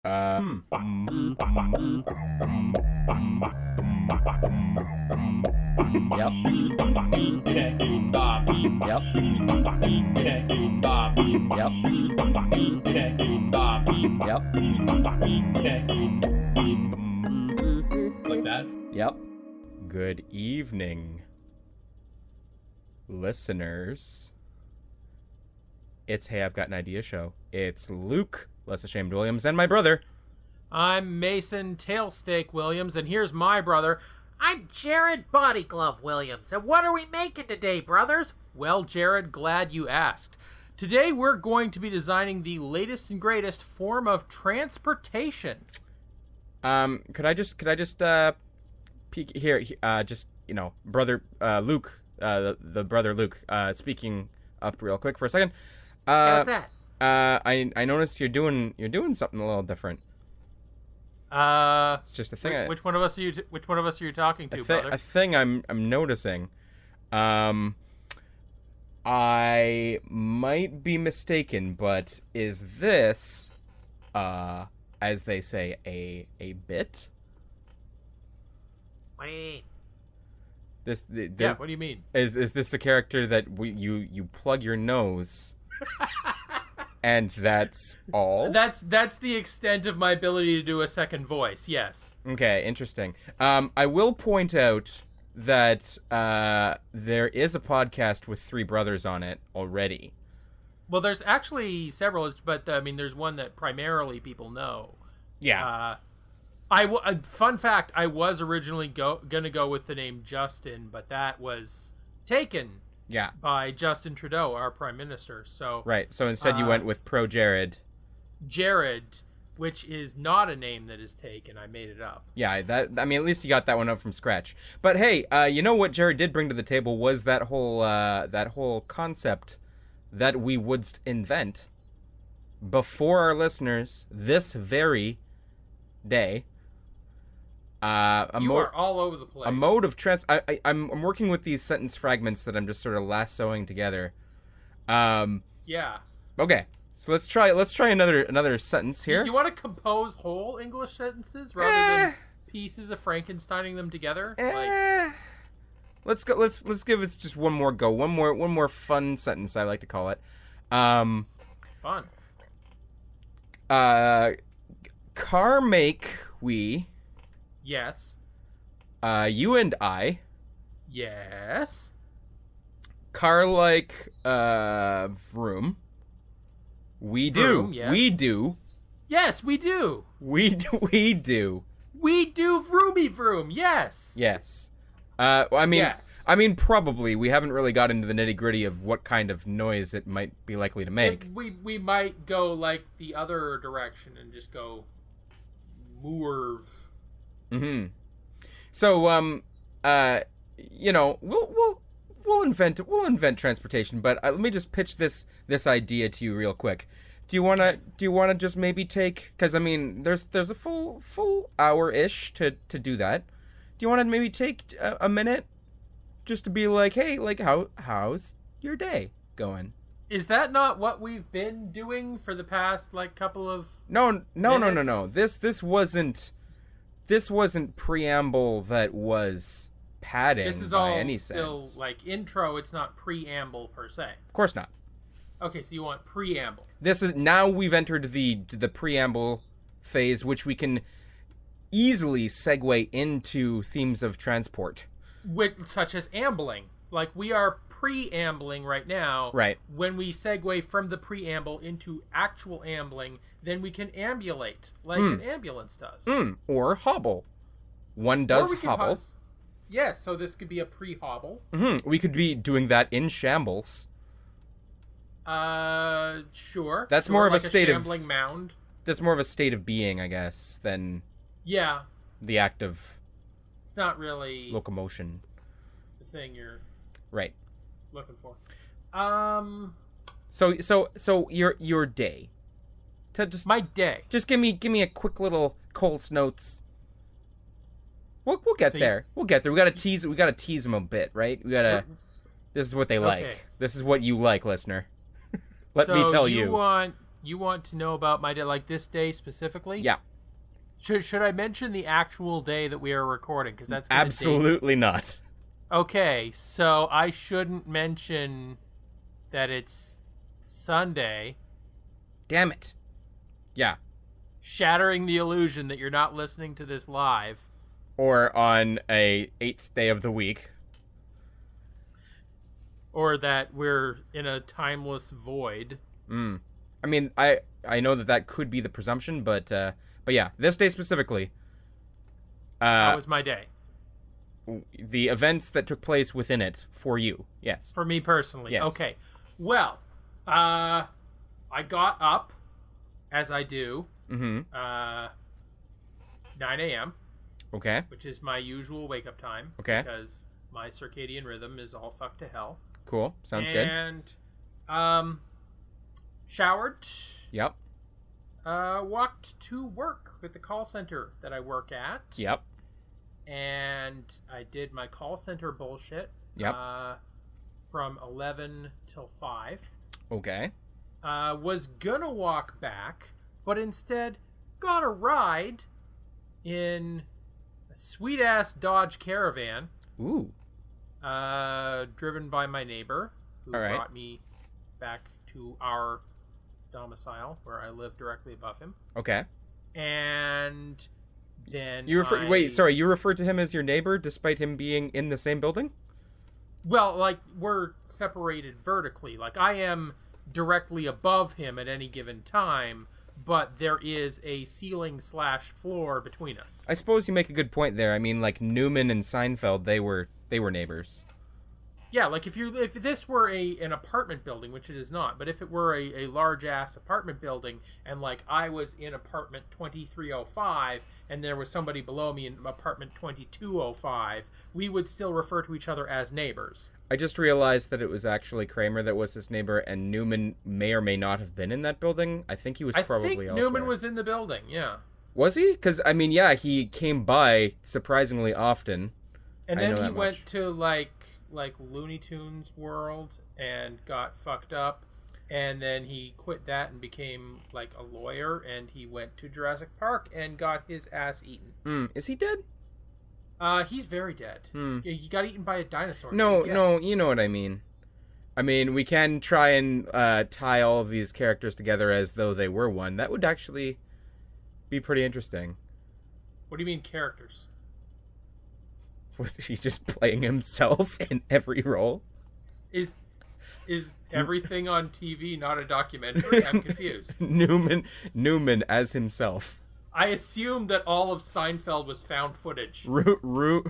Yep. Like that? Yep. Good evening, listeners. It's Hey, I've Got an Idea show. It's Luke, Lessashamed Williams, and my brother. I'm Mason Tailsteak Williams, and here's my brother. I'm Jared Body Glove Williams, and what are we making today, brothers? Well, Jared, glad you asked. Today we're going to be designing the latest and greatest form of transportation. Could I just peek here? Brother Luke, the brother Luke, speaking up real quick for a second. What's that? I noticed you're doing something a little different. It's just a thing. Which one of us are you talking to, brother? A thing I'm noticing. I might be mistaken, but is this, as they say, a bit? What do you mean? This yeah. What do you mean? Is this a character that you plug your nose, and that's all? That's the extent of my ability to do a second voice. Yes. Okay, interesting. I will point out that there is a podcast with three brothers on it already. Well, there's actually several, but I mean, there's one that primarily people know. Yeah. Fun fact: I was originally gonna go with the name Justin, but that was taken. Yeah. By Justin Trudeau, our prime minister. So. Right. So instead, you went with Pro Jared. Jared, which is not a name that is taken. I made it up. Yeah. At least you got that one up from scratch. But hey, you know what Jared did bring to the table was that whole concept that we would invent before our listeners this very day. You are all over the place. A mode of I'm working with these sentence fragments that I'm just sort of lassoing together. Yeah. Okay. So let's try another sentence here. You want to compose whole English sentences rather than pieces of Frankensteining them together? Let's go. Let's give it just one more go. One more fun sentence, I like to call it. Fun. Car make we. Yes. You and I. Yes. Car like vroom. We vroom, do. Yes. We do. Yes, we do. We do. We do vroomy vroom. Yes. Yes. Yes. I mean, probably. We haven't really got into the nitty-gritty of what kind of noise it might be likely to make. We might go like the other direction and just go moorv. Mm-hmm. So, we'll invent transportation, but let me just pitch this idea to you real quick. Do you wanna just maybe take? Because I mean, there's a full hour-ish to do that. Do you want to maybe take a minute just to be like, hey, like how's your day going? Is that not what we've been doing for the past couple of No. minutes? This wasn't preamble that was padding This is by all any still sense. Intro. It's not preamble per se. Of course not. Okay, so you want preamble. This is now we've entered the preamble phase, which we can easily segue into themes of transport, Such as ambling. Like we are preambling right now. Right. When we segue from the preamble into actual ambling, then we can ambulate like an ambulance does. Or hobble. One does hobble. Yes, so this could be a pre-hobble. Mm-hmm. We could be doing that in shambles. Sure. That's more of like a state shambling mound. That's more of a state of being, I guess, than the act of. It's not really locomotion. The thing you're right looking for. So your day. My day. Just give me a quick little Colts notes. We'll get there. We'll get there. We gotta tease them a bit, right? We gotta. This is what they like. This is what you like, listener. Let me tell you. You want You want to know about my day, like this day specifically? Yeah. Should I mention the actual day that we are recording? Because that's gonna Absolutely not. Okay, so I shouldn't mention that it's Sunday, Damn it. Yeah. shattering the illusion that you're not listening to this live. Or on a 8th day of the week. Or that we're in a timeless void. I mean, I know that could be the presumption, but yeah, this day specifically. That was my day. The events that took place within it for you, yes. For me personally. Yes. Okay. Well, I got up, as I do, 9 a.m., Okay. which is my usual wake-up time. Okay. Because my circadian rhythm is all fucked to hell. Cool. Sounds good. And, showered. Yep. Walked to work at the call center that I work at. Yep. And I did my call center bullshit. Yep. From 11 till 5. Okay. Was gonna walk back, but instead got a ride in a sweet-ass Dodge Caravan. Ooh. Driven by my neighbor, who All right. brought me back to our domicile, where I live directly above him. Okay. And then You referred to him as your neighbor despite him being in the same building? Well, like, we're separated vertically. Like, I am directly above him at any given time, but there is a ceiling/floor between us. I suppose you make a good point there. I mean, like Newman and Seinfeld, they were neighbors. Yeah, like if this were an apartment building, which it is not, but if it were a large ass apartment building, and like I was in apartment 2305 and there was somebody below me in apartment 2205, we would still refer to each other as neighbors. I just realized that it was actually Kramer that was his neighbor, and Newman may or may not have been in that building. I think he was probably I think elsewhere. Newman was in the building, yeah. Was he? Because, I mean, yeah, he came by surprisingly often. And I then know he that went much. to like Looney Tunes World and got fucked up, and then he quit that and became like a lawyer, and he went to Jurassic Park and got his ass eaten. Is he dead? He's very dead. Yeah, he got eaten by a dinosaur. No, Yeah. no, you know what I mean. I mean, we can try and tie all of these characters together as though they were one. That would actually be pretty interesting. What do you mean characters? He's just playing himself in every role. Is everything on TV not a documentary? I'm confused. Newman as himself. I assumed that all of Seinfeld was found footage. Well, Well,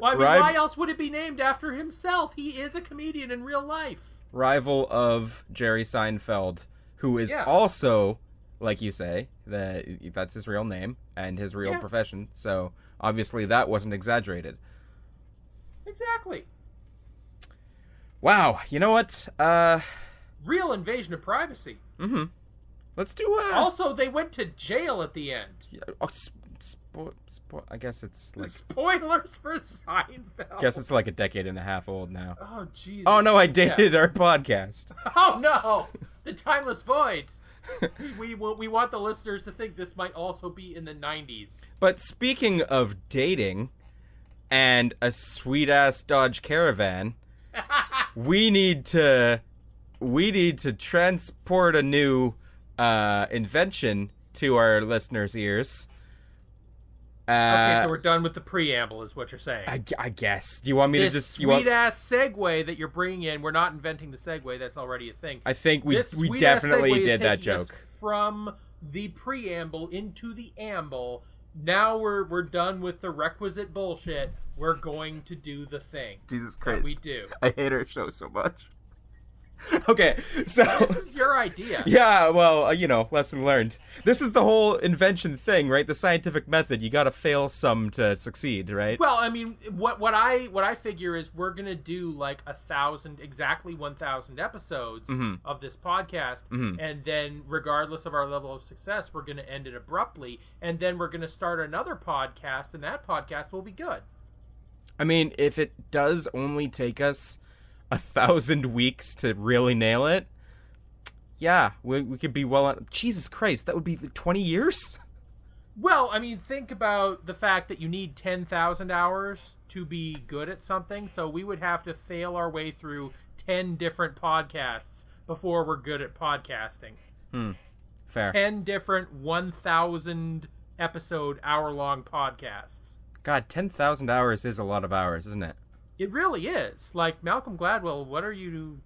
I mean, why else would it be named after himself? He is a comedian in real life. Rival of Jerry Seinfeld, who is also, like you say, that's his real name and his real profession. So obviously that wasn't exaggerated. Exactly. Wow. You know what? Real invasion of privacy. Mm-hmm. Let's do Also, they went to jail at the end. I guess it's like Spoilers for Seinfeld. guess it's like a decade and a half old now. Oh, Jesus. Oh no, I dated our podcast. Oh, no. The Timeless Void. we want the listeners to think this might also be in the 90s. But speaking of dating and a sweet-ass Dodge Caravan, we need to transport a new invention to our listeners' ears. Okay, so we're done with the preamble, is what you're saying. I guess. Do you want me this to just sweet-ass segue that you're bringing in? We're not inventing the segue. That's already a thing. I think we This definitely segue is did that taking us joke. From the preamble into the amble. Now we're done with the requisite bullshit. We're going to do the thing. Jesus that Christ. we do. I hate our show so much. Okay, so This is your idea. yeah, well, lesson learned. This is the whole invention thing, right? The scientific method. You got to fail some to succeed, right? Well, I mean, what I figure is we're gonna do like 1,000 episodes of this podcast, and then regardless of our level of success, we're gonna end it abruptly, and then we're gonna start another podcast, and that podcast will be good. I mean, if it does only take us 1,000 weeks to really nail it, Yeah, we could be well on. Jesus Christ, that would be like 20 years? Well, I mean, think about the fact that you need 10,000 hours to be good at something. So we would have to fail our way through 10 different podcasts before we're good at podcasting. Fair. 10 different 1,000 episode hour-long podcasts. God, 10,000 hours is a lot of hours, isn't it? It really is. Like, Malcolm Gladwell, what are you...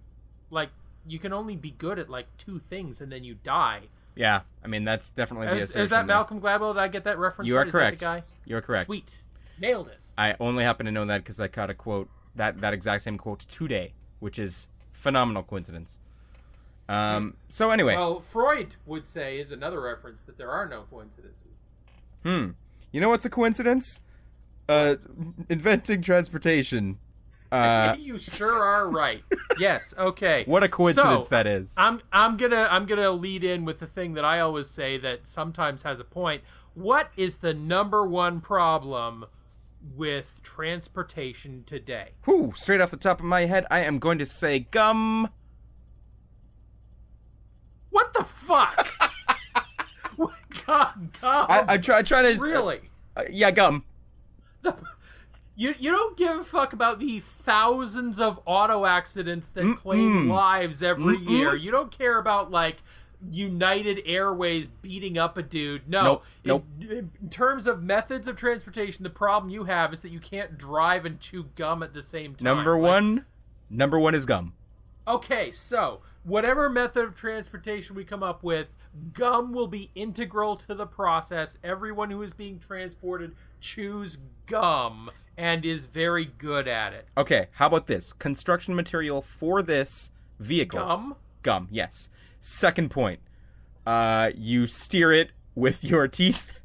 Like, you can only be good at, like, 2 things and then you die. Yeah, I mean, that's definitely the assertion. Is that there. Malcolm Gladwell? Did I get that reference You right? are correct. Is that the guy? You are correct. Sweet. Nailed it. I only happen to know that because I caught a quote, that exact same quote today, which is phenomenal coincidence. So anyway. Well, Freud would say is another reference that there are no coincidences. You know what's a coincidence? Inventing transportation. You sure are right. Yes. Okay. What a coincidence that is. I'm gonna lead in with the thing that I always say that sometimes has a point. What is the number one problem with transportation today? Whew, straight off the top of my head, I am going to say gum. What the fuck? Gum. I try to Really? Yeah, gum. You don't give a fuck about the thousands of auto accidents that claim lives every year. You don't care about, like, United Airways beating up a dude. No. Nope. In terms of methods of transportation, the problem you have is that you can't drive and chew gum at the same time. Number one is gum. Okay, so whatever method of transportation we come up with, gum will be integral to the process. Everyone who is being transported chews gum and is very good at it. Okay, how about this? Construction material for this vehicle. Gum? Gum, yes. Second point. You steer it with your teeth.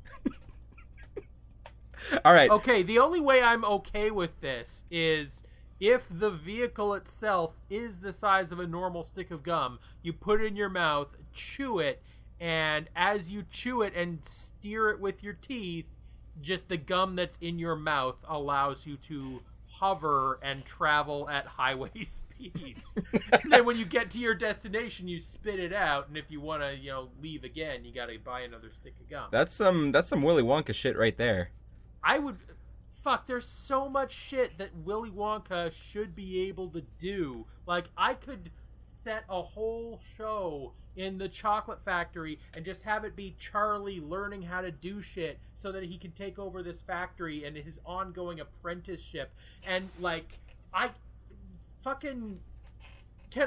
All right. Okay, the only way I'm okay with this is if the vehicle itself is the size of a normal stick of gum, you put it in your mouth, chew it, and as you chew it and steer it with your teeth, just the gum that's in your mouth allows you to hover and travel at highway speeds. And then when you get to your destination, you spit it out, and if you want to, leave again, you got to buy another stick of gum. That's some Willy Wonka shit right there. There's so much shit that Willy Wonka should be able to do. Like, I could set a whole show in the chocolate factory and just have it be Charlie learning how to do shit so that he can take over this factory and his ongoing apprenticeship. And, like, can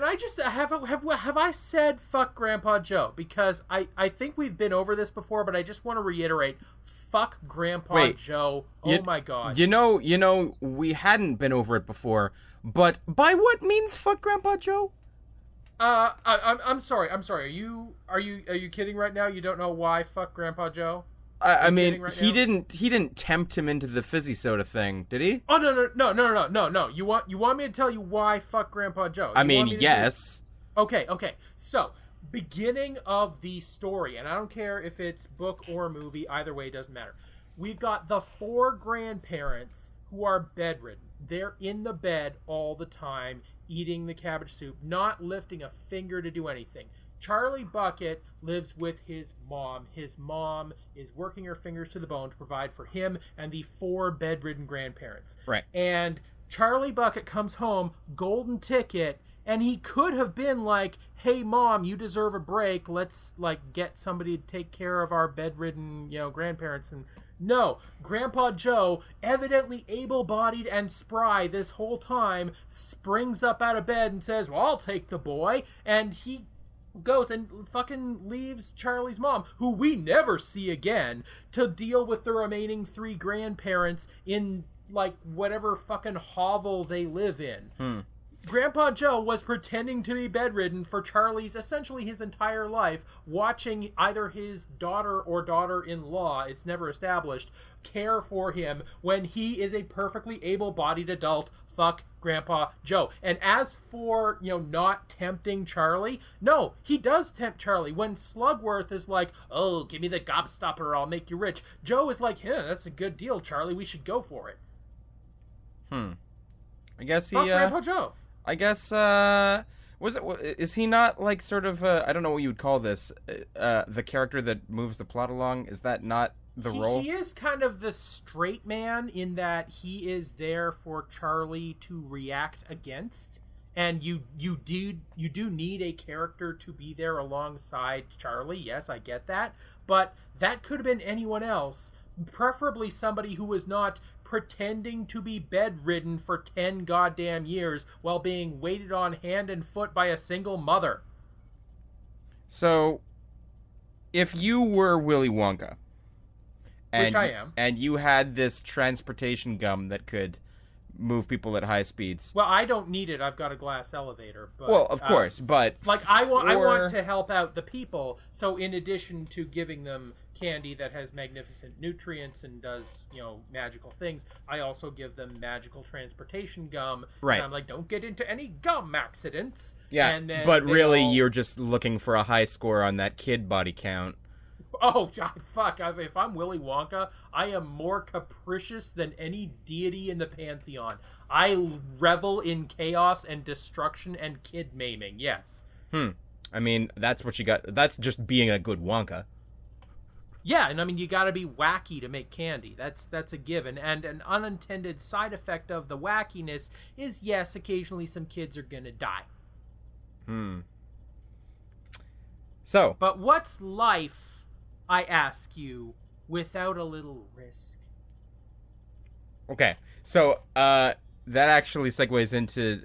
I just have I said fuck Grandpa Joe? Because I think we've been over this before, but I just want to reiterate, fuck Grandpa Joe. Oh my god. You know, we hadn't been over it before, but by what means fuck Grandpa Joe? I'm sorry. Are you kidding right now? You don't know why fuck Grandpa Joe? I mean, he didn't tempt him into the fizzy soda thing, did he? Oh no. You want me to tell you why fuck Grandpa Joe? I mean, yes. Okay. So, beginning of the story, and I don't care if it's book or movie, either way, it doesn't matter. We've got the 4 grandparents who are bedridden. They're in the bed all the time, eating the cabbage soup, not lifting a finger to do anything. Charlie Bucket lives with his mom. His mom is working her fingers to the bone to provide for him and the 4 bedridden grandparents. Right. And Charlie Bucket comes home, golden ticket, and he could have been like, hey, Mom, you deserve a break. Let's, get somebody to take care of our bedridden, grandparents. And no, Grandpa Joe, evidently able-bodied and spry this whole time, springs up out of bed and says, well, I'll take the boy. And he goes and fucking leaves Charlie's mom, who we never see again, to deal with the remaining 3 grandparents in, whatever fucking hovel they live in. Grandpa Joe was pretending to be bedridden for Charlie's essentially his entire life, watching either his daughter or daughter-in-law, it's never established, care for him when he is a perfectly able-bodied adult. Fuck Grandpa Joe. And as for, not tempting Charlie, no, he does tempt Charlie. When Slugworth is like, oh, give me the gobstopper, I'll make you rich, Joe is like, yeah, that's a good deal, Charlie, we should go for it. I guess Fuck Grandpa Joe. I guess, well, Is he not like sort of I don't know what you would call this, the character that moves the plot along? Is that not the role? He is kind of the straight man in that he is there for Charlie to react against, and you do need a character to be there alongside Charlie. Yes, I get that, but that could have been anyone else, preferably somebody who was not pretending to be bedridden for 10 goddamn years while being waited on hand and foot by a single mother. So, if you were Willy Wonka, Which I am. and you had this transportation gum that could move people at high speeds. Well, I don't need it. I've got a glass elevator. But, Well, of course, but like I want to help out the people. So in addition to giving them candy that has magnificent nutrients and does, magical things, I also give them magical transportation gum. Right. And I'm like, don't get into any gum accidents. Yeah, And then but really, all... you're just looking for a high score on that kid body count. Oh, God, fuck. If I'm Willy Wonka, I am more capricious than any deity in the pantheon. I revel in chaos and destruction and kid maiming, yes. I mean, that's what you got. That's just being a good Wonka. Yeah, and I mean, you gotta be wacky to make candy. That's a given. And an unintended side effect of the wackiness is, yes, occasionally some kids are gonna die. So, But what's life, I ask you, without a little risk? okay. So, that actually segues into,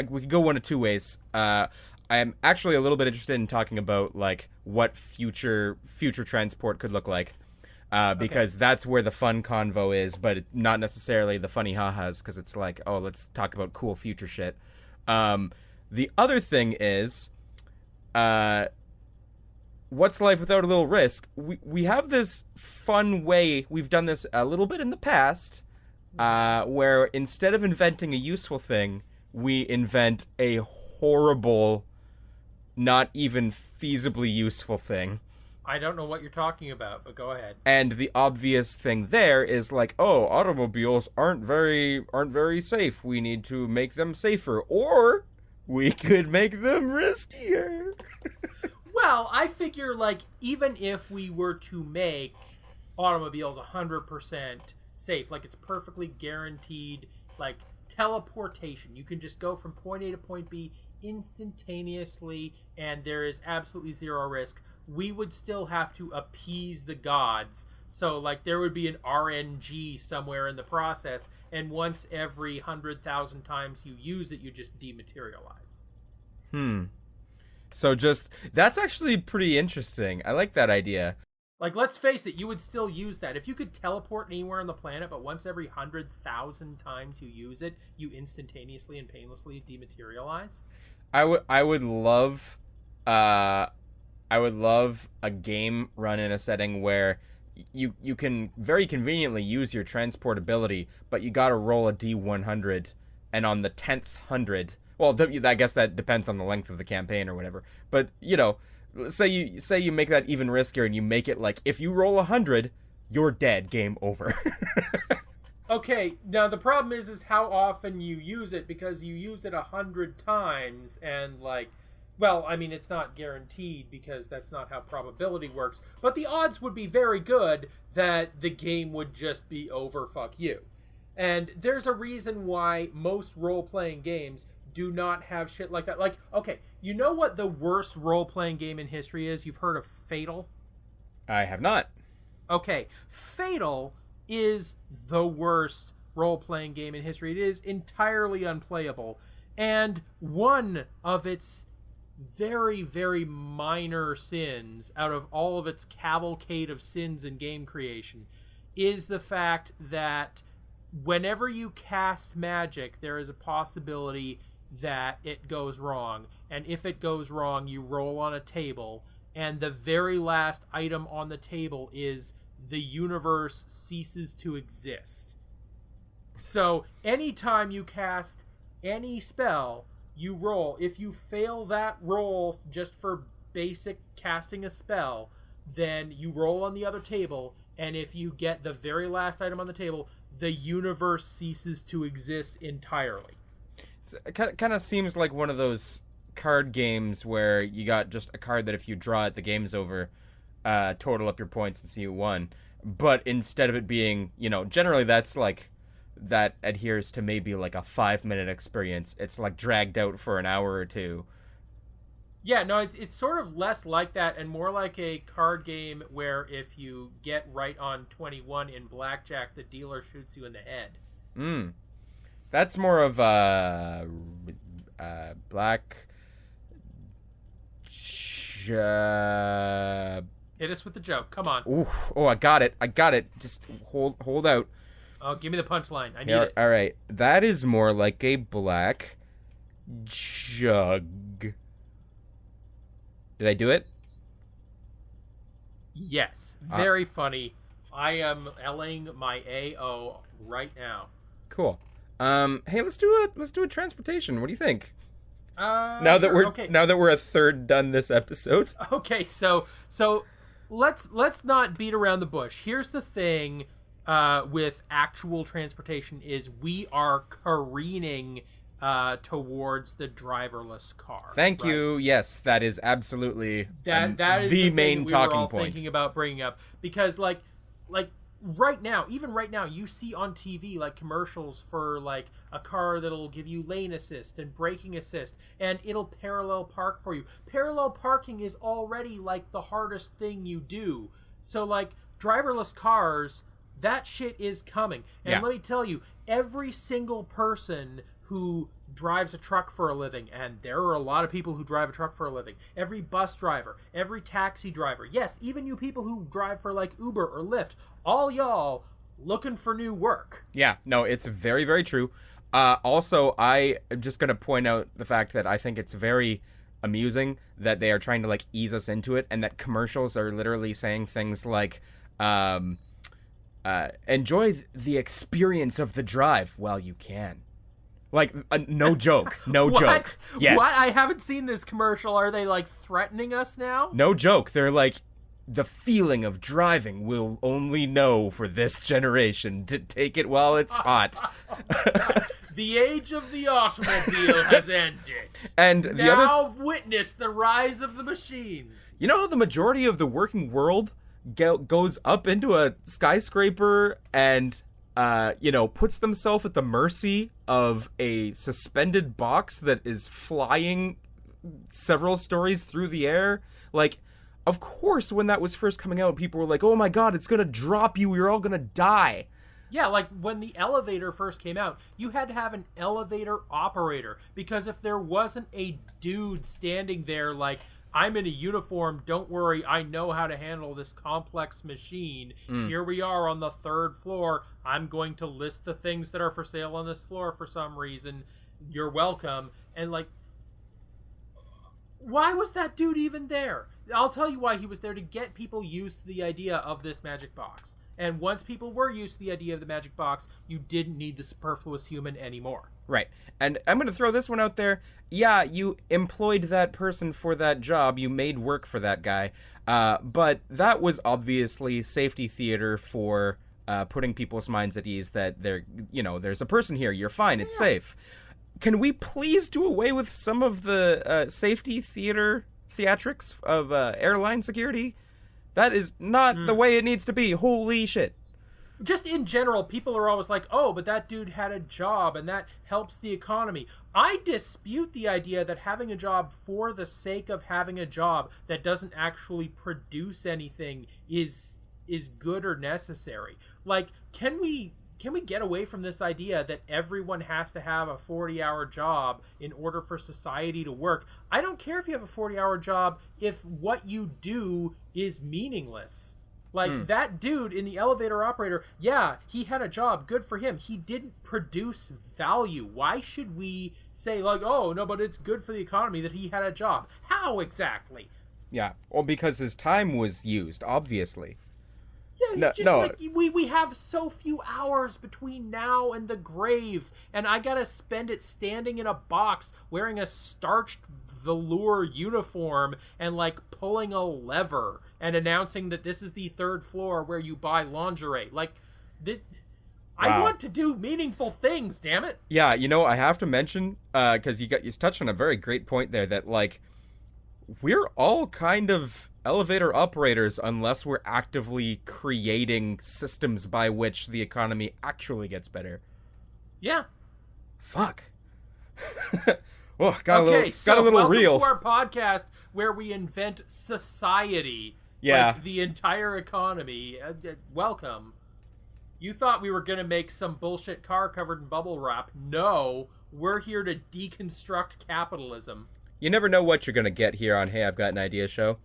we could go one of two ways. I'm actually a little bit interested in talking about, like, what future transport could look like. Because that's where the fun convo is, but not necessarily the funny ha-has, because it's like, oh, let's talk about cool future shit. The other thing is, what's life without a little risk? We have this fun way, we've done this a little bit in the past, where instead of inventing a useful thing, we invent a horrible, not even feasibly useful thing. I don't know what you're talking about, but go ahead. And the obvious thing there is like, oh, automobiles aren't very safe. We need to make them safer, or we could make them riskier. Well, I figure, like, even if we were to make automobiles 100% safe, like, it's perfectly guaranteed, like, teleportation. You can just go from point A to point B instantaneously, and there is absolutely zero risk. We would still have to appease the gods. So, like, there would be an RNG somewhere in the process, and once every 100,000 times you use it, you just dematerialize. So that's actually pretty interesting. I like that idea. Like, let's face it, you would still use that. If you could teleport anywhere on the planet, but once every 100,000 times you use it, you instantaneously and painlessly dematerialize. I would love a game run in a setting where you can very conveniently use your transportability, but you gotta roll a D100, and on the 10th hundred, well, I guess that depends on the length of the campaign or whatever. But say you make that even riskier, and you make it like if you roll 100, you're dead. Game over. Okay, now the problem is how often you use it, because you use it 100 times, and like, well, I mean, it's not guaranteed because that's not how probability works, but the odds would be very good that the game would just be over, fuck you. And there's a reason why most role-playing games do not have shit like that. Like, okay, you know what the worst role-playing game in history is? You've heard of Fatal? I have not. Okay, Fatal is the worst role-playing game in history. It is entirely unplayable. And one of its very, very minor sins out of all of its cavalcade of sins in game creation is the fact that whenever you cast magic, there is a possibility that it goes wrong. And if it goes wrong, you roll on a table, and the very last item on the table is the universe ceases to exist. So anytime you cast any spell, you roll. If you fail that roll just for basic casting a spell, then you roll on the other table, and if you get the very last item on the table, the universe ceases to exist entirely. It kind of seems like one of those card games where you got just a card that if you draw it, the game's over, total up your points and see who won. But instead of it being, generally that's like, that adheres to maybe like a 5-minute experience. It's like dragged out for an hour or two. Yeah, no, it's sort of less like that and more like a card game where if you get right on 21 in blackjack, the dealer shoots you in the head. That's more of black. Hit us with the joke. Come on. Ooh, oh, I got it. Just hold out. Oh, give me the punchline. I need it. All right. That is more like a black jug. Did I do it? Yes. Very funny. I am L'ing my AO right now. Cool. Hey, let's do a transportation. What do you think? Now that we're a third done this episode. Okay, so let's not beat around the bush. Here's the thing with actual transportation is we are careening towards the driverless car. Thank you. Yes, that is absolutely that is the thing main we talking were all point. Thinking about bringing up because like right now, you see on TV like commercials for like a car that'll give you lane assist and braking assist, and it'll parallel park for you. Parallel parking is already like the hardest thing you do. So like driverless cars, that shit is coming. And let me tell you, every single person who drives a truck for a living, and there are a lot of people who drive a truck for a living, every bus driver, every taxi driver, yes, even you people who drive for like Uber or Lyft, all y'all looking for new work. Yeah, no, it's very, very true. Also, I am just going to point out the fact that I think it's very amusing that they are trying to like ease us into it, and that commercials are literally saying things like, enjoy the experience of the drive while you can. Like, no joke. No joke. Yes. What? I haven't seen this commercial. Are they, like, threatening us now? No joke. They're like, the feeling of driving we'll only know for this generation. To take it while it's hot. The age of the automobile has ended. And now witness the rise of the machines. You know how the majority of the working world goes up into a skyscraper and... puts themselves at the mercy of a suspended box that is flying several stories through the air. Like, of course, when that was first coming out, people were like, oh my god, it's gonna drop you, you're all gonna die. Yeah, like when the elevator first came out, you had to have an elevator operator, because if there wasn't a dude standing there like, I'm in a uniform, don't worry, I know how to handle this complex machine. Here we are on the 3rd floor. I'm going to list the things that are for sale on this floor for some reason. You're welcome. And like, why was that dude even there? I'll tell you why he was there: to get people used to the idea of this magic box. And once people were used to the idea of the magic box, you didn't need the superfluous human anymore. Right. And I'm going to throw this one out there. Yeah, you employed that person for that job. You made work for that guy. But that was obviously safety theater for putting people's minds at ease that there's a person here. You're fine. It's safe. Can we please do away with some of the safety theatrics of airline security? That is not the way it needs to be. Holy shit. Just in general, people are always like, oh, but that dude had a job and that helps the economy. I dispute the idea that having a job for the sake of having a job that doesn't actually produce anything is good or necessary. Like, can we get away from this idea that everyone has to have a 40-hour job in order for society to work? I don't care if you have a 40-hour job if what you do is meaningless. Like, that dude in the elevator operator, yeah, he had a job. Good for him. He didn't produce value. Why should we say, like, oh, no, but it's good for the economy that he had a job? How exactly? Yeah, well, because his time was used, obviously. Yeah, it's like we have so few hours between now and the grave, and I gotta spend it standing in a box wearing a starched velour uniform and like pulling a lever and announcing that this is the 3rd floor where you buy lingerie. Like, I want to do meaningful things, damn it. Yeah, I have to mention, because you touched on a very great point there, that, like, we're all kind of elevator operators unless we're actively creating systems by which the economy actually gets better. Yeah. Fuck. Well, got a little welcome real. to our podcast where we invent society. Yeah. Like the entire economy. Welcome. You thought we were going to make some bullshit car covered in bubble wrap. No, we're here to deconstruct capitalism. You never know what you're going to get here on Hey, I've Got an Idea show.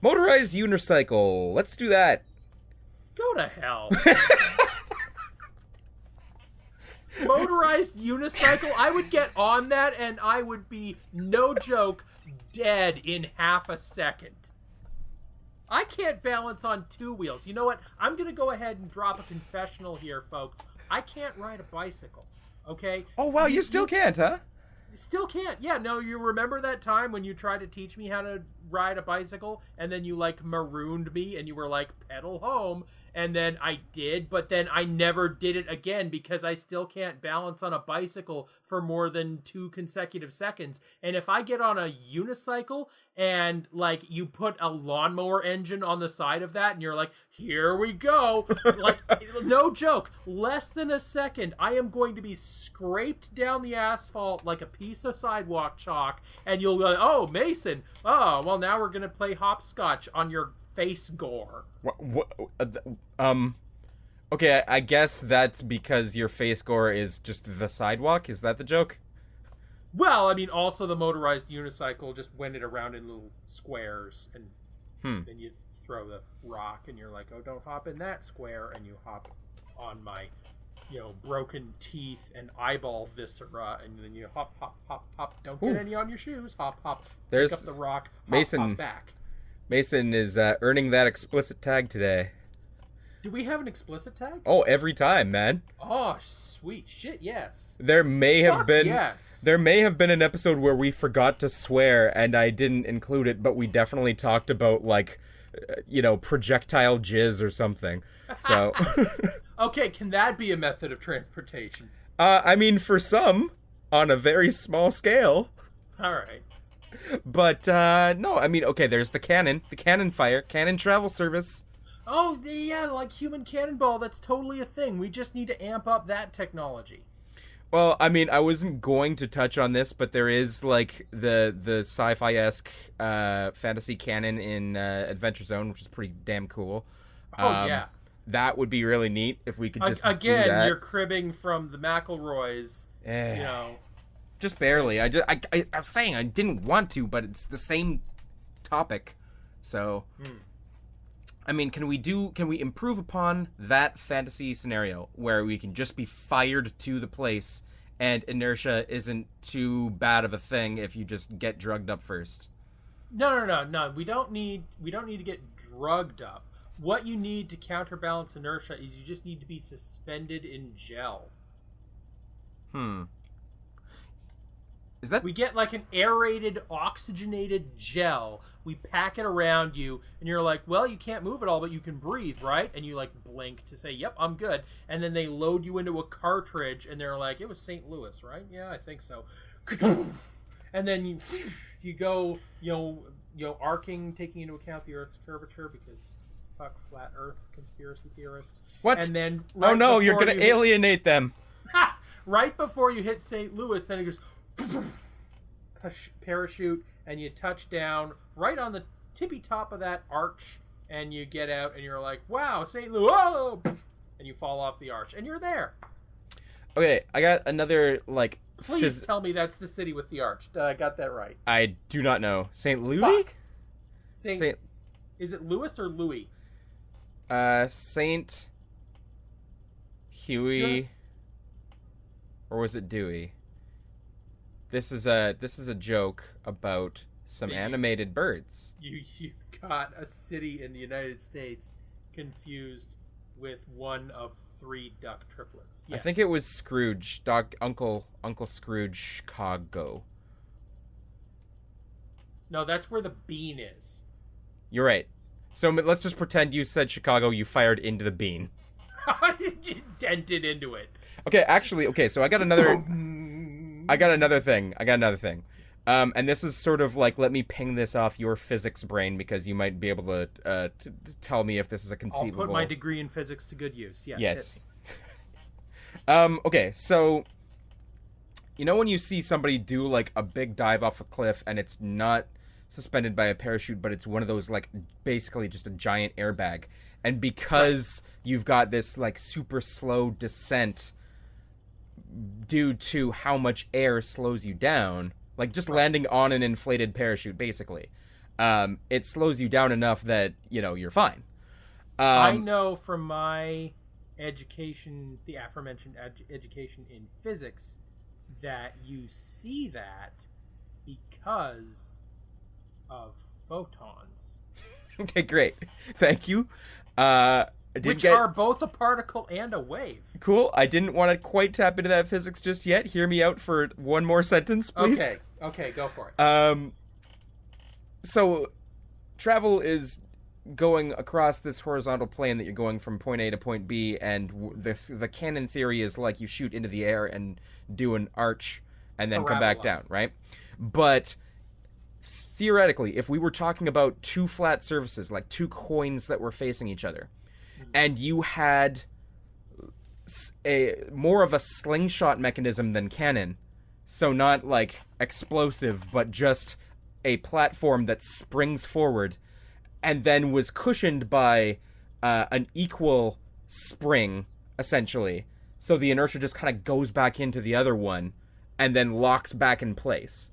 Motorized unicycle. Let's do that. Go to hell. Motorized unicycle? I would get on that and I would be, no joke, dead in half a second. I can't balance on two wheels. You know what? I'm going to go ahead and drop a confessional here, folks. I can't ride a bicycle, okay? Oh, wow, you still can't, huh? Still can't. Yeah, no, you remember that time when you tried to teach me how to ride a bicycle and then you, like, marooned me and you were like, pedal home, and then I did, but then I never did it again because I still can't balance on a bicycle for more than 2 consecutive seconds. And if I get on a unicycle and, like, you put a lawnmower engine on the side of that and you're like, here we go, like, no joke, less than a second, I am going to be scraped down the asphalt like a piece of sidewalk chalk, and you'll go, oh, Mason, oh, well, now we're going to play hopscotch on your face gore. Okay, I guess that's because your face gore is just the sidewalk? Is that the joke? Well, I mean, also the motorized unicycle just went it around in little squares, and then you throw the rock, and you're like, oh, don't hop in that square, and you hop on my, broken teeth and eyeball viscera, and then you hop, hop, hop, hop. Don't get any on your shoes. Hop, hop. Pick up the rock. Hop, Mason, hop back. Mason is earning that explicit tag today. Do we have an explicit tag? Oh, every time, man. Oh, sweet shit, yes. There may have been an episode where we forgot to swear and I didn't include it, but we definitely talked about, like, projectile jizz or something. So okay, can that be a method of transportation? I mean, for some, on a very small scale. All right. But no, I mean, okay, there's the cannon fire, cannon travel service. Oh, yeah, like human cannonball, that's totally a thing. We just need to amp up that technology. Well, I mean, I wasn't going to touch on this, but there is, like, the sci-fi-esque fantasy canon in Adventure Zone, which is pretty damn cool. Oh, yeah. That would be really neat if we could just do that. Again, you're cribbing from the McElroys, Just barely. I'm saying I didn't want to, but it's the same topic. So, I mean, can we improve upon that fantasy scenario where we can just be fired to the place and inertia isn't too bad of a thing if you just get drugged up first? No. We don't need to get drugged up. What you need to counterbalance inertia is you just need to be suspended in gel. Is that... We get like an aerated, oxygenated gel. We pack it around you, and you're like, well, you can't move at all, but you can breathe, right? And you like blink to say, yep, I'm good. And then they load you into a cartridge, and they're like, it was St. Louis, right? Yeah, I think so. And then you go, arcing, taking into account the Earth's curvature, because fuck flat Earth conspiracy theorists. What? And then oh no, you're gonna alienate them. Right before you hit St. Louis, then it goes parachute, and you touch down right on the tippy top of that arch, and you get out, and you're like, wow, St. Louis, whoa! And you fall off the arch, and you're there. Okay, I got another, like... Please tell me that's the city with the arch. I got that right. I do not know. St. Louis? Fuck. Saint... Is it Louis or Louis? Saint... Huey... Or was it Dewey? This is a joke about some animated birds. You got a city in the United States confused with one of 3 duck triplets. Yes. I think it was Scrooge, Uncle Scrooge, Chicago. No, that's where the bean is. You're right. So let's just pretend you said Chicago. You fired into the bean. You dented into it. Okay, actually, so I got another thing. And this is sort of like, let me ping this off your physics brain because you might be able to tell me if this is a conceivable... I'll put my degree in physics to good use. Yes. Okay, so... You know when you see somebody do, like, a big dive off a cliff and it's not suspended by a parachute, but it's one of those, like, basically just a giant airbag. And because you've got this, like, super slow descent due to how much air slows you down, like, just landing on an inflated parachute, basically, it slows you down enough that, you know, you're fine. I know from my education, the aforementioned education in physics, that you see that because of photons. Okay, great. Thank you. Which are both a particle and a wave. Cool. I didn't want to quite tap into that physics just yet. Hear me out for one more sentence, please. Okay, go for it. So travel is going across this horizontal plane that you're going from point A to point B, and the canon theory is like you shoot into the air and do an arch and then come back down, right? But theoretically, if we were talking about two flat surfaces, like two coins that were facing each other, and you had a more of a slingshot mechanism than cannon, so not like explosive, but just a platform that springs forward and then was cushioned by an equal spring, essentially. So the inertia just kind of goes back into the other one and then locks back in place.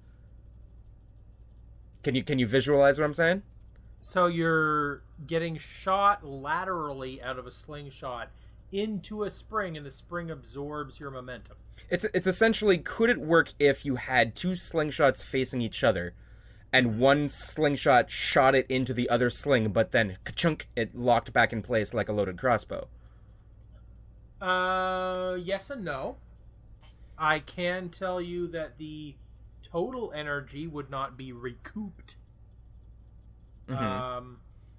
Can you visualize what I'm saying? So you're getting shot laterally out of a slingshot into a spring, and the spring absorbs your momentum. It's essentially, could it work if you had two slingshots facing each other, and one slingshot shot it into the other sling, but then ka-chunk, it locked back in place like a loaded crossbow? Yes and no. I can tell you that the total energy would not be recouped. Mm-hmm.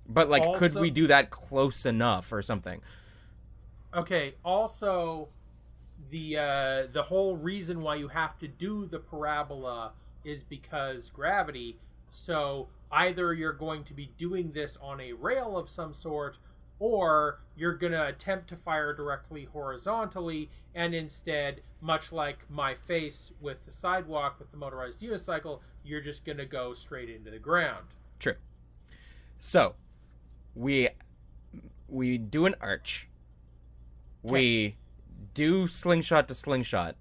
But, like, also, could we do that close enough or something? Okay, also, the whole reason why you have to do the parabola is because gravity. So either you're going to be doing this on a rail of some sort, or you're going to attempt to fire directly horizontally, and instead, much like my face with the sidewalk with the motorized unicycle, you're just going to go straight into the ground. True. So we do an arch. Okay. We do slingshot to slingshot.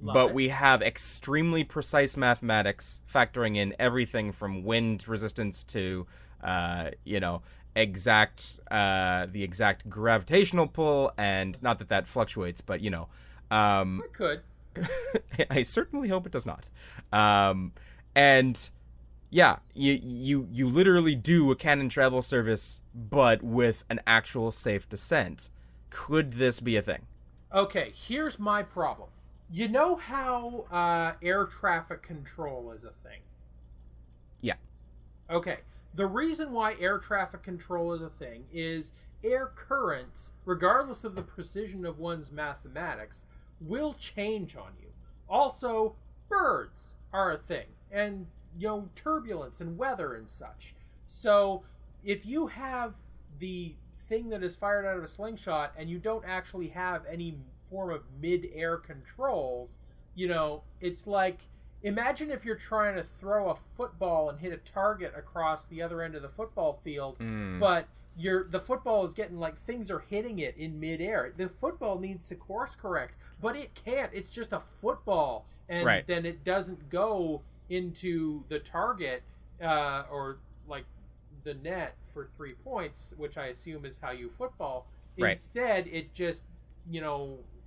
But we have extremely precise mathematics factoring in everything from wind resistance to, the exact gravitational pull, and not that fluctuates, but, it could. I certainly hope it does not. And yeah, you literally do a cannon travel service, but with an actual safe descent. Could this be a thing? Okay, here's my problem. You know how air traffic control is a thing? Yeah. Okay. The reason why air traffic control is a thing is air currents, regardless of the precision of one's mathematics, will change on you. Also, birds are a thing, and, turbulence and weather and such. So, if you have the thing that is fired out of a slingshot and you don't actually have any form of mid-air controls, it's like, imagine if you're trying to throw a football and hit a target across the other end of the football field, but the football is getting, like, things are hitting it in mid-air. The football needs to course correct, but it can't. It's just a football, and then it doesn't go into the target or, like, the net for 3 points, which I assume is how you football. Instead, it just,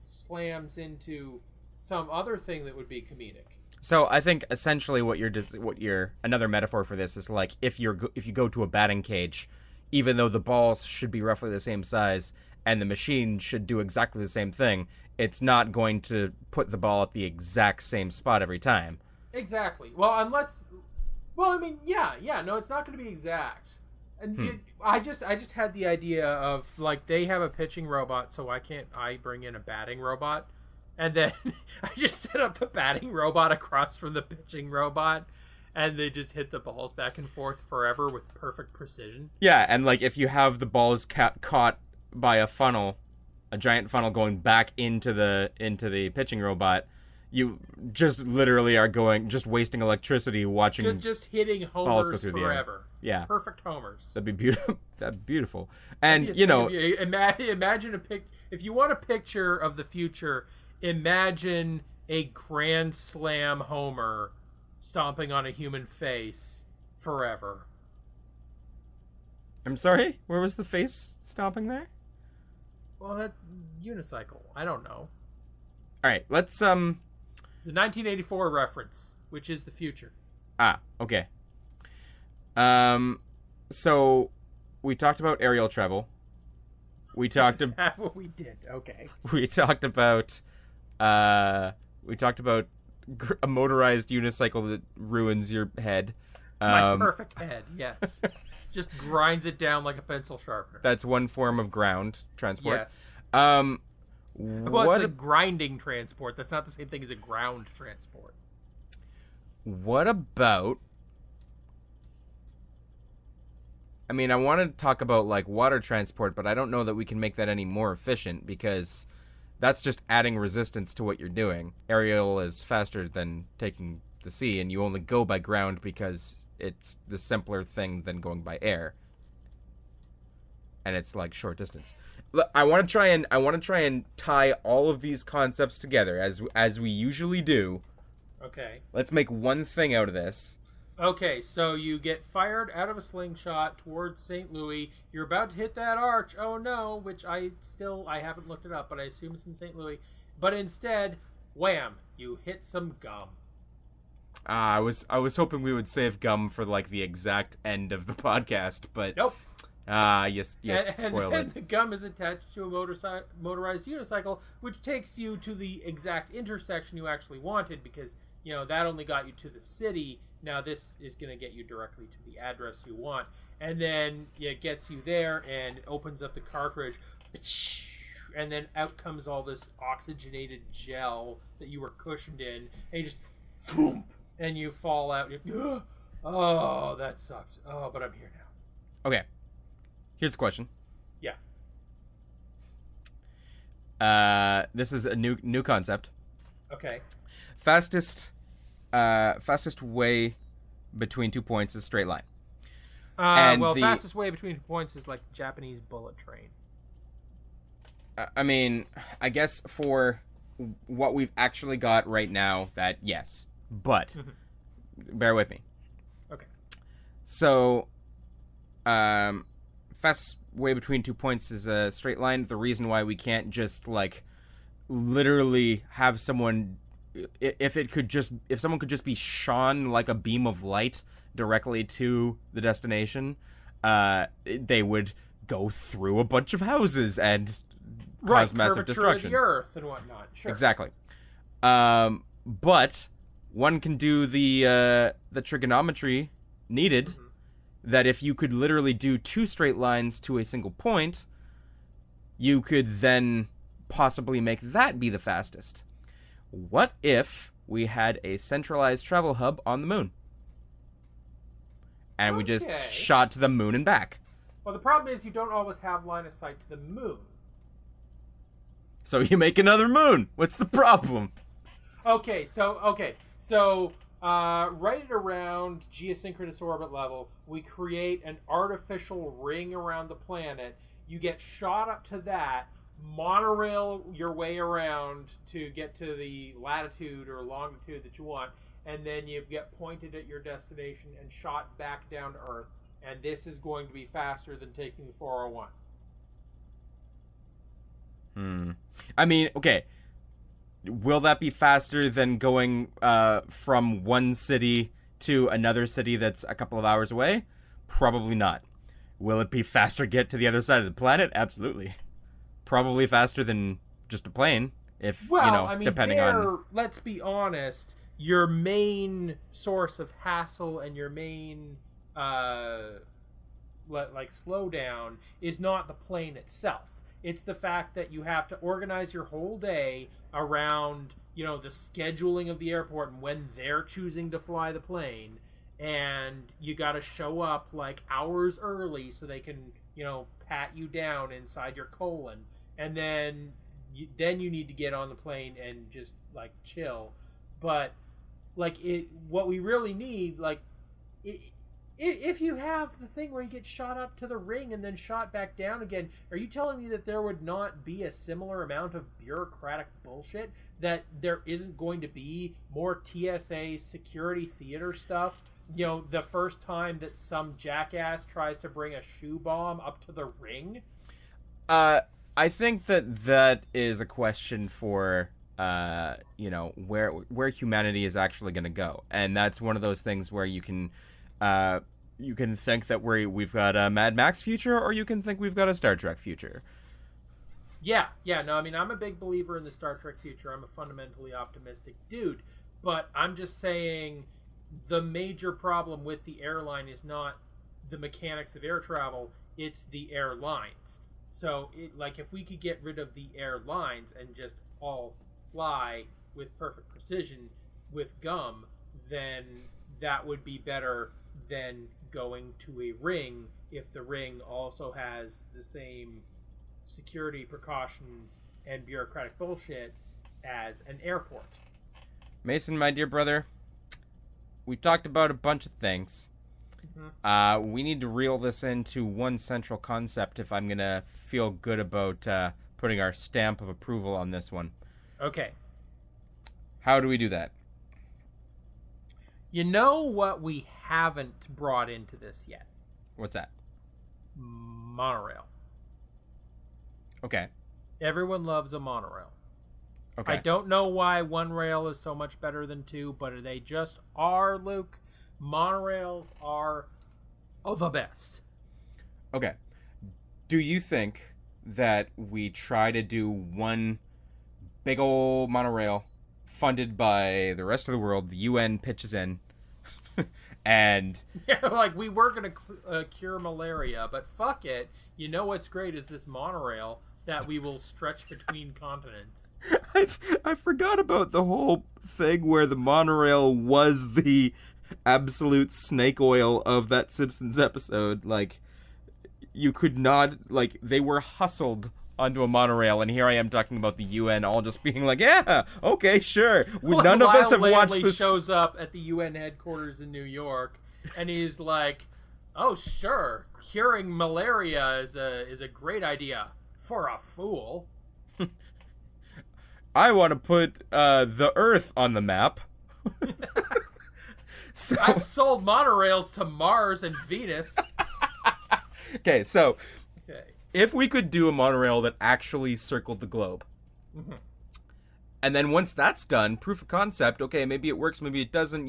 slams into some other thing that would be comedic. So I think essentially what you're another metaphor for this is like if you go to a batting cage, even though the balls should be roughly the same size and the machine should do exactly the same thing, it's not going to put the ball at the exact same spot every time. Exactly. Well, no, it's not going to be exact. And I just had the idea of like they have a pitching robot, so why can't I bring in a batting robot? And then I just set up the batting robot across from the pitching robot, and they just hit the balls back and forth forever with perfect precision. Yeah, and like if you have the balls caught by a funnel, a giant funnel going back into the pitching robot, you just literally are just wasting electricity watching just hitting balls go homers through the air. forever. Yeah, Perfect homers. that'd be beautiful. That'd be beautiful. And imagine if you want a picture of the future, imagine a grand slam homer stomping on a human face forever. I'm sorry, where was the face stomping there? Well, that unicycle. I don't know. All right, let's It's a 1984 reference, which is the future. Okay. So we talked about aerial travel. We talked Is that what we did? Okay. we talked about a motorized unicycle that ruins your head. My perfect head, yes. Just grinds it down like a pencil sharpener. That's one form of ground transport. Yes. Well, What it's a grinding transport. That's not the same thing as a ground transport. What about... I mean, I want to talk about, like, water transport, but I don't know that we can make that any more efficient because that's just adding resistance to what you're doing. Aerial is faster than taking the sea, and you only go by ground because it's the simpler thing than going by air. And it's, like, short distance. Look, I want to try and tie all of these concepts together, as we usually do. Okay. Let's make one thing out of this. Okay, so you get fired out of a slingshot towards St. Louis. You're about to hit that arch. Oh no, which I haven't looked it up, but I assume it's in St. Louis. But instead, wham, you hit some gum. I was hoping we would save gum for like the exact end of the podcast, but Nope. Yes, spoiled and it. the gum is attached to a motorized unicycle, which takes you to the exact intersection you actually wanted, because that only got you to the city. Now this is going to get you directly to the address you want, and then it gets you there and opens up the cartridge, and then out comes all this oxygenated gel that you were cushioned in, and you just boom, and you fall out. Oh, that sucks. Oh, but I'm here now. Okay, here's the question. Yeah. This is a new concept. Okay. Fastest way between 2 points is straight line. Fastest way between points is like Japanese bullet train. I mean, I guess for what we've actually got right now, that yes, but bear with me. Okay. So, fast way between 2 points is a straight line. The reason why we can't just like literally have someone, if someone could just be shone like a beam of light directly to the destination, they would go through a bunch of houses and cause massive destruction. Of the earth and whatnot. Sure. Exactly. But one can do the trigonometry needed, that if you could literally do two straight lines to a single point, you could then possibly make that be the fastest. What if we had a centralized travel hub on the moon? And we just shot to the moon and back. Well, the problem is you don't always have line of sight to the moon. So you make another moon. What's the problem? Okay, so right at around geosynchronous orbit level, we create an artificial ring around the planet. You get shot up to that, monorail your way around to get to the latitude or longitude that you want, and then you get pointed at your destination and shot back down to Earth. And this is going to be faster than taking the 401. I mean, okay. Will that be faster than going from one city to another city that's a couple of hours away? Probably not. Will it be faster to get to the other side of the planet? Absolutely. Probably faster than just a plane, depending on... Let's be honest, your main source of hassle and your main like slowdown is not the plane itself. It's the fact that you have to organize your whole day around, the scheduling of the airport and when they're choosing to fly the plane, and you got to show up like hours early so they can, pat you down inside your colon, and then you need to get on the plane and just like chill. But like what we really need, like if you have the thing where you get shot up to the ring and then shot back down again, are you telling me that there would not be a similar amount of bureaucratic bullshit? That there isn't going to be more TSA security theater stuff? The first time that some jackass tries to bring a shoe bomb up to the ring? I think that is a question for, where humanity is actually going to go. And that's one of those things where you can think that we've got a Mad Max future, or you can think we've got a Star Trek future. Yeah, no, I mean, I'm a big believer in the Star Trek future. I'm a fundamentally optimistic dude. But I'm just saying the major problem with the airline is not the mechanics of air travel, it's the airlines. So, if we could get rid of the airlines and just all fly with perfect precision with gum, then that would be better than going to a ring if the ring also has the same security precautions and bureaucratic bullshit as an airport. Mason, my dear brother, we've talked about a bunch of things. We need to reel this into one central concept if I'm going to feel good about putting our stamp of approval on this one. Okay. How do we do that? You know what we haven't brought into this yet? What's that? Monorail. Okay. Everyone loves a monorail. Okay. I don't know why one rail is so much better than two, but they just are, Luke. Monorails are the best. Okay. Do you think that we try to do one big old monorail funded by the rest of the world, the UN pitches in, and... Yeah, like, we were going to cure malaria, but fuck it. You know what's great is this monorail that we will stretch between continents. I forgot about the whole thing where the monorail was the absolute snake oil of that Simpsons episode. Like, you could not, like, they were hustled onto a monorail, and here I am talking about the UN all just being like, yeah, okay, sure. None of us have watched this. Shows up at the UN headquarters in New York, and he's like, oh, sure, curing malaria is a great idea for a fool. I want to put the Earth on the map. So, I've sold monorails to Mars and Venus. Okay, so if we could do a monorail that actually circled the globe, and then once that's done, proof of concept, okay, maybe it works, maybe it doesn't,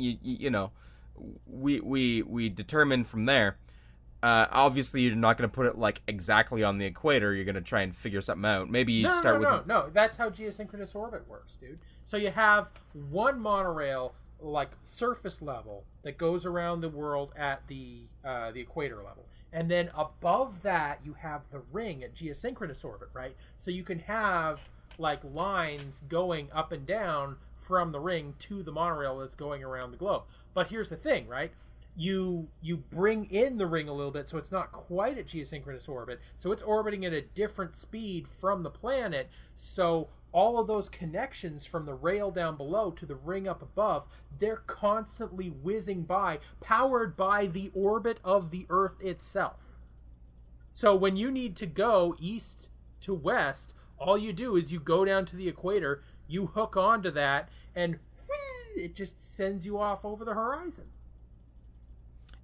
we determine from there. Obviously, you're not going to put it like exactly on the equator. You're going to try and figure something out. Maybe you start with... No. That's how geosynchronous orbit works, dude. So you have one monorail, like surface level, that goes around the world at the equator level. And then above that, you have the ring at geosynchronous orbit, right? So you can have like lines going up and down from the ring to the monorail that's going around the globe. But here's the thing, right? You bring in the ring a little bit, so it's not quite at geosynchronous orbit. So it's orbiting at a different speed from the planet. So all of those connections from the rail down below to the ring up above, they're constantly whizzing by, powered by the orbit of the Earth itself. So when you need to go east to west, all you do is you go down to the equator, you hook onto that, and whee, it just sends you off over the horizon.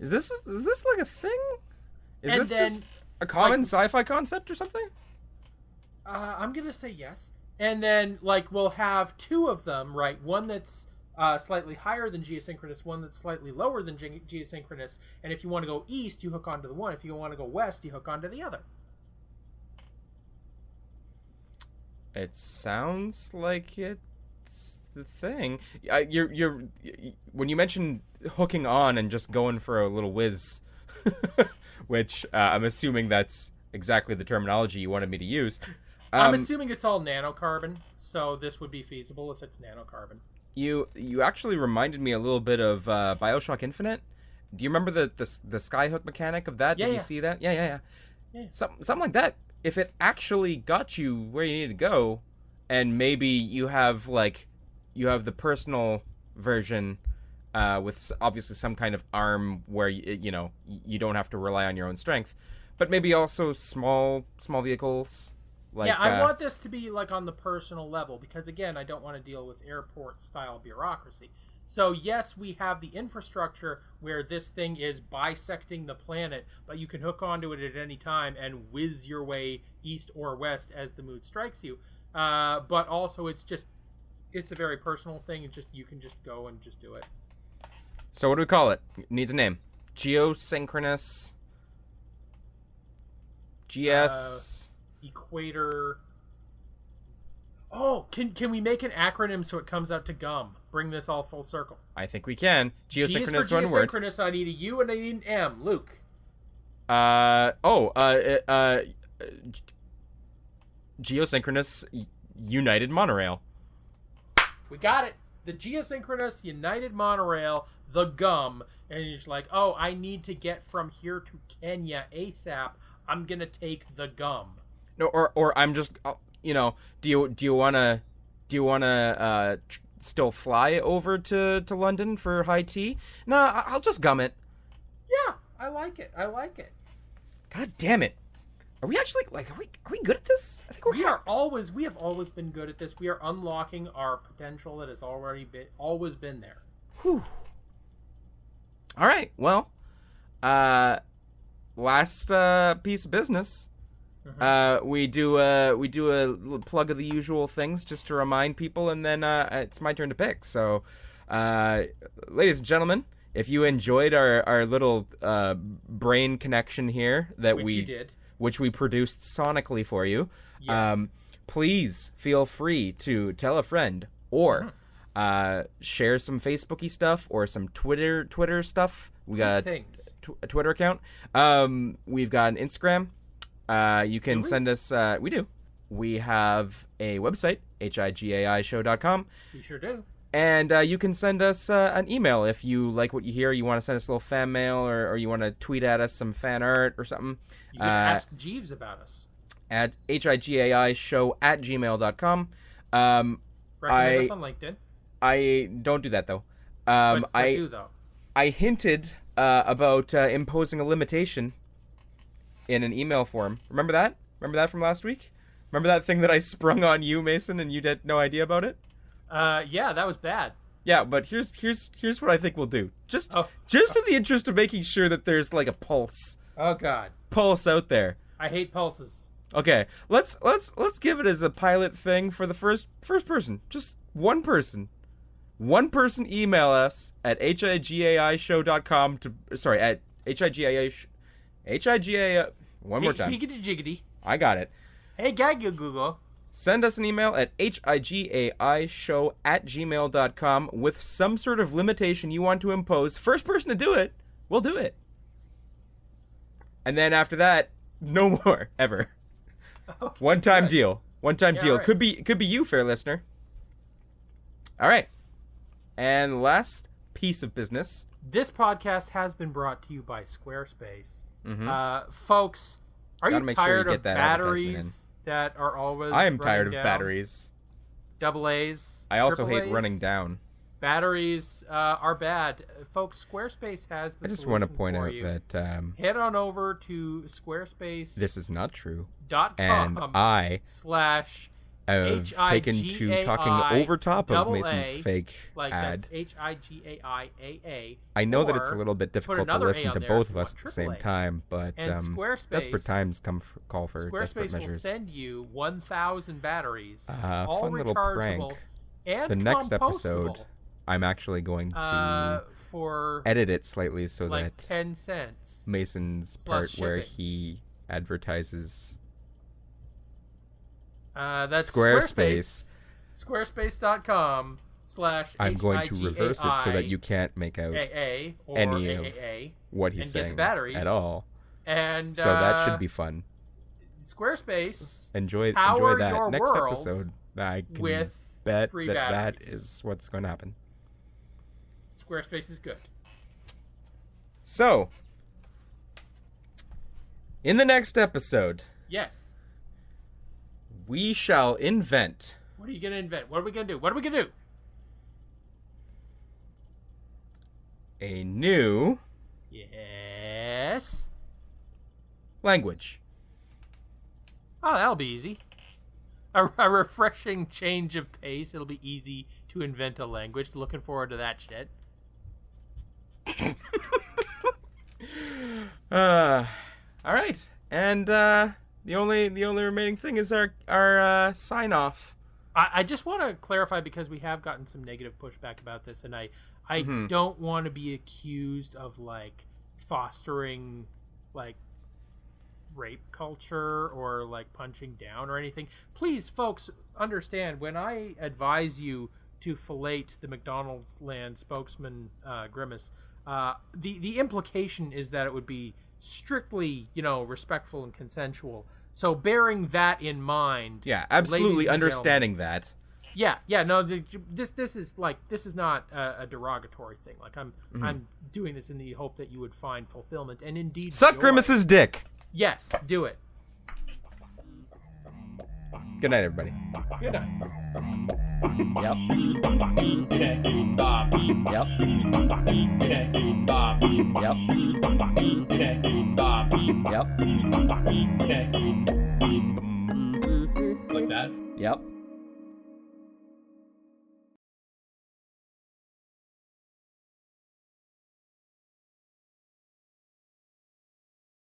Is this like a thing? Is this just a common like, sci-fi concept or something? I'm going to say yes. And then, like, we'll have two of them, right? One that's slightly higher than geosynchronous, one that's slightly lower than geosynchronous. And if you want to go east, you hook onto the one. If you want to go west, you hook onto the other. It sounds like it's the thing. You're when you mentioned hooking on and just going for a little whiz which I'm assuming that's exactly the terminology you wanted me to use. I'm assuming it's all nanocarbon, so this would be feasible if it's nanocarbon. You actually reminded me a little bit of BioShock Infinite. Do you remember the skyhook mechanic of that? Yeah, Did yeah. you see that? Yeah. Something like that. If it actually got you where you need to go, and maybe you have the personal version with obviously some kind of arm where you don't have to rely on your own strength, but maybe also small vehicles. I want this to be like on the personal level because, again, I don't want to deal with airport-style bureaucracy. So, yes, we have the infrastructure where this thing is bisecting the planet, but you can hook onto it at any time and whiz your way east or west as the mood strikes you. But also, it's a very personal thing. It's just, you can just go and just do it. So what do we call it? It needs a name. Geosynchronous... GS... Equator. Oh, can we make an acronym so it comes out to GUM? Bring this all full circle. I think we can. Geosynchronous, G is for one word. geosynchronous. I need a U and I need an M. Luke. Geosynchronous United Monorail. We got it. The geosynchronous United Monorail, the GUM, and you're just like, oh, I need to get from here to Kenya ASAP. I'm gonna take the GUM. No, or I'm just, do you wanna still fly over to London for high tea? No, I'll just gum it. Yeah, I like it. God damn it! Are we actually are we good at this? I think we have always been good at this. We are unlocking our potential that has always been there. Whew. All right. Well, last piece of business. Mm-hmm. We do a little plug of the usual things just to remind people, and then it's my turn to pick. So, ladies and gentlemen, if you enjoyed our little brain connection here which we produced sonically for you, yes. Please feel free to tell a friend or share some Facebooky stuff or some Twitter stuff. We got a Twitter account. We've got an Instagram. You can send us. We do. We have a website, higaishow.com. We sure do. And you can send us an email if you like what you hear. You want to send us a little fan mail, or you want to tweet at us some fan art or something. You can ask Jeeves about us. At higaishow@gmail.com. Recommend us on LinkedIn. I don't do that, though. But I do, though. I hinted about imposing a limitation in an email form. Remember that? Remember that from last week? Remember that thing that I sprung on you, Mason, and you had no idea about it? Yeah, that was bad. Yeah, but here's what I think we'll do. Just in the interest of making sure that there's like a pulse. Oh God. Pulse out there. I hate pulses. Okay, let's give it as a pilot thing for the first person. Just one person. One person email us at higaishow.com at higaishow. One more time. Higgity jiggity. I got it. Hey, Google. Send us an email at higaishow@gmail.com with some sort of limitation you want to impose. First person to do it, we'll do it. And then after that, no more, ever. Okay, One-time deal. One-time deal. Right. Could be you, fair listener. All right. And last piece of business. This podcast has been brought to you by Squarespace. Mm-hmm. Folks, are you tired of batteries that are always I am tired of down? batteries. Double A's. I also hate A's. running down. Batteries are bad. Folks, Squarespace has the solution for you. I just want to point out that... head on over to Squarespace. This is not true. .com and I have taken to talking over top of Mason's fake ad. That's HIGAIAA. I know that it's a little bit difficult to listen to both of us at the same time, but desperate times call for desperate measures. Squarespace will send you 1,000 batteries, all fun little prank. And the next episode, I'm actually going to edit it slightly so like that 10 cents Mason's part where he advertises. That's Squarespace. Squarespace.com slash I'm going to reverse it so that you can't make out AA or any of AAA what he's and saying get the batteries at all. And So that should be fun. Squarespace Enjoy power that your next world episode. I can with bet free that batteries. is what's going to happen. Squarespace is good. So, in the next episode, Yes. we shall invent What are you gonna invent? What are we gonna do? What are we gonna do? a new Yes. language. Oh, that'll be easy. A refreshing change of pace. It'll be easy to invent a language. Looking forward to that shit. All right, and the only remaining thing is our sign off. I just want to clarify because we have gotten some negative pushback about this, and I don't want to be accused of like fostering like rape culture or like punching down or anything. Please, folks, understand when I advise you to fillet the McDonald's land spokesman Grimace, the implication is that it would be strictly, respectful and consensual. So bearing that in mind, Yeah, absolutely ladies and understanding that. no, this is not a derogatory thing. Like I'm doing this in the hope that you would find fulfillment and indeed Suck joy. Grimace's dick. Yes, do it. Good night, everybody. Good night. Yep. Yep. Yep. Like that. Yep.